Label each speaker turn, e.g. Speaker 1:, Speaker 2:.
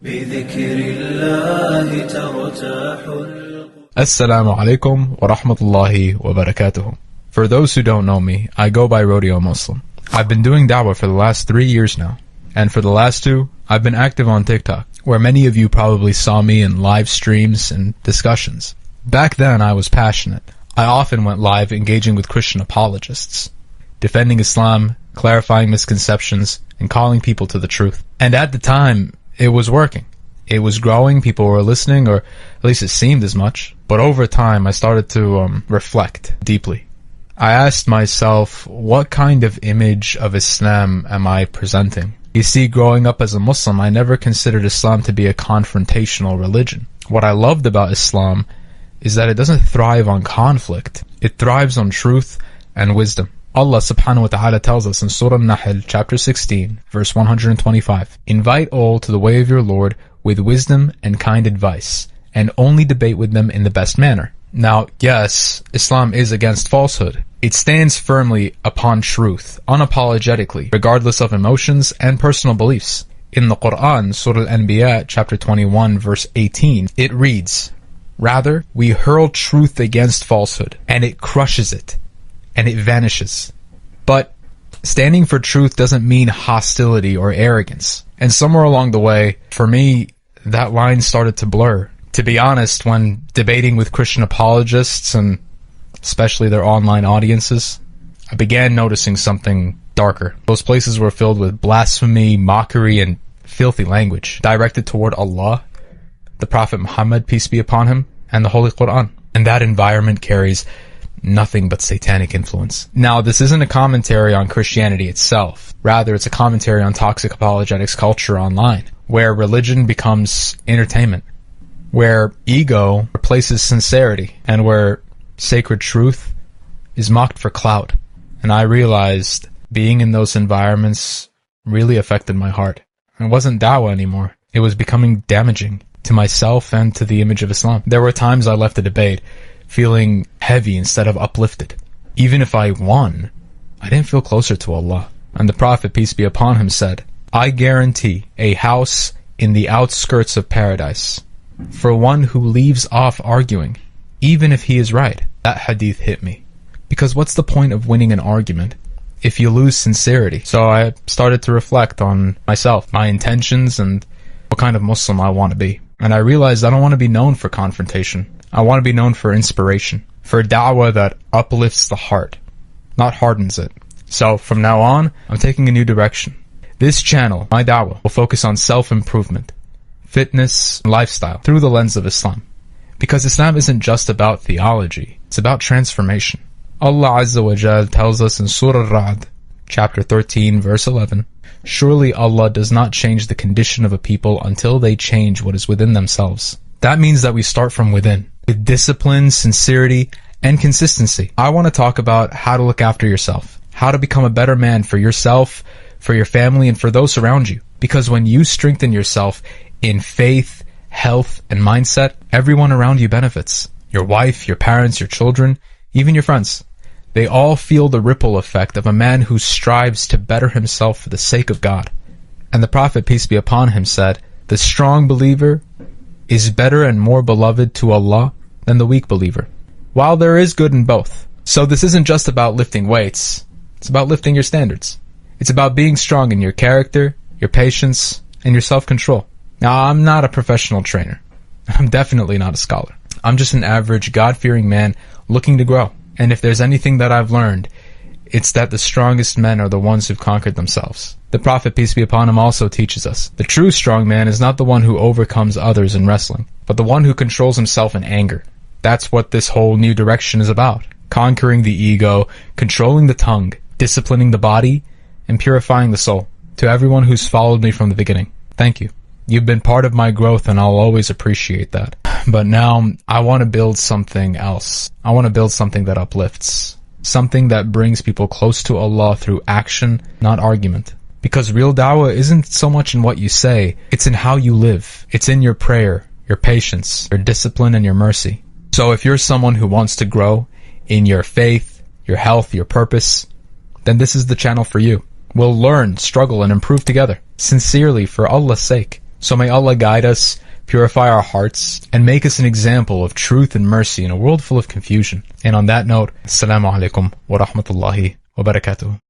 Speaker 1: بذكر الله ترتاح.
Speaker 2: Assalamu alaikum wa rahmatullahi wa barakatuh. For those who don't know me, I go by Rodeo Muslim. I've been doing Dawah for the last 3 years now. And for the last 2, I've been active on TikTok, where many of you probably saw me in live streams and discussions. Back then, I was passionate. I often went live engaging with Christian apologists, defending Islam, clarifying misconceptions, and calling people to the truth. And at the time, it was working. It was growing, people were listening, or at least it seemed as much. But over time, I started to reflect deeply. I asked myself, what kind of image of Islam am I presenting? You see, growing up as a Muslim, I never considered Islam to be a confrontational religion. What I loved about Islam is that it doesn't thrive on conflict. It thrives on truth and wisdom. Allah subhanahu wa ta'ala tells us in Surah Nahl, chapter 16, verse 125, "Invite all to the way of your Lord with wisdom and kind advice, and only debate with them in the best manner." Now, yes, Islam is against falsehood. It stands firmly upon truth, unapologetically, regardless of emotions and personal beliefs. In the Quran, Surah Al-Anbiya, chapter 21, verse 18, it reads, "Rather, we hurl truth against falsehood, and it crushes it, and it vanishes." But standing for truth doesn't mean hostility or arrogance. And somewhere along the way, for me, that line started to blur. To be honest, when debating with Christian apologists, and especially their online audiences, I began noticing something darker. Those places were filled with blasphemy, mockery, and filthy language, directed toward Allah, the Prophet Muhammad, peace be upon him, and the Holy Quran. And that environment carries nothing but satanic influence. Now, this isn't a commentary on Christianity itself. Rather, it's a commentary on toxic apologetics culture online, where religion becomes entertainment, where ego replaces sincerity, and where sacred truth is mocked for clout. And I realized being in those environments really affected my heart. It wasn't Dawah anymore. It was becoming damaging to myself and to the image of Islam. There were times I left the debate feeling heavy instead of uplifted. Even if I won, I didn't feel closer to Allah. And the Prophet, peace be upon him, said, "I guarantee a house in the outskirts of paradise for one who leaves off arguing, even if he is right." That hadith hit me. Because what's the point of winning an argument if you lose sincerity? So I started to reflect on myself, my intentions, and what kind of Muslim I want to be. And I realized I don't want to be known for confrontation. I want to be known for inspiration, for da'wah that uplifts the heart, not hardens it. So from now on, I'm taking a new direction. This channel, my da'wah, will focus on self-improvement, fitness, and lifestyle through the lens of Islam. Because Islam isn't just about theology, it's about transformation. Allah Azza wa Jal tells us in Surah Ra'd, chapter 13, verse 11, "Surely Allah does not change the condition of a people until they change what is within themselves." That means that we start from within, with discipline, sincerity, and consistency. I want to talk about how to look after yourself, how to become a better man for yourself, for your family, and for those around you. Because when you strengthen yourself in faith, health, and mindset, everyone around you benefits. Your wife, your parents, your children, even your friends. They all feel the ripple effect of a man who strives to better himself for the sake of God. And the Prophet, peace be upon him, said, "The strong believer is better and more beloved to Allah than the weak believer." While there is good in both. So this isn't just about lifting weights. It's about lifting your standards. It's about being strong in your character, your patience, and your self-control. Now, I'm not a professional trainer. I'm definitely not a scholar. I'm just an average, God-fearing man looking to grow. And if there's anything that I've learned, it's that the strongest men are the ones who've conquered themselves. The Prophet, peace be upon him, also teaches us, the true strong man is not the one who overcomes others in wrestling, but the one who controls himself in anger. That's what this whole new direction is about. Conquering the ego, controlling the tongue, disciplining the body, and purifying the soul. To everyone who's followed me from the beginning, thank you. You've been part of my growth, and I'll always appreciate that. But now, I want to build something else. I want to build something that uplifts. Something that brings people close to Allah through action, not argument. Because real da'wah isn't so much in what you say, it's in how you live. It's in your prayer, your patience, your discipline, and your mercy. So if you're someone who wants to grow in your faith, your health, your purpose, then this is the channel for you. We'll learn, struggle, and improve together, sincerely for Allah's sake. So may Allah guide us, purify our hearts, and make us an example of truth and mercy in a world full of confusion. And on that note, Assalamu alaikum wa rahmatullahi wa barakatuh.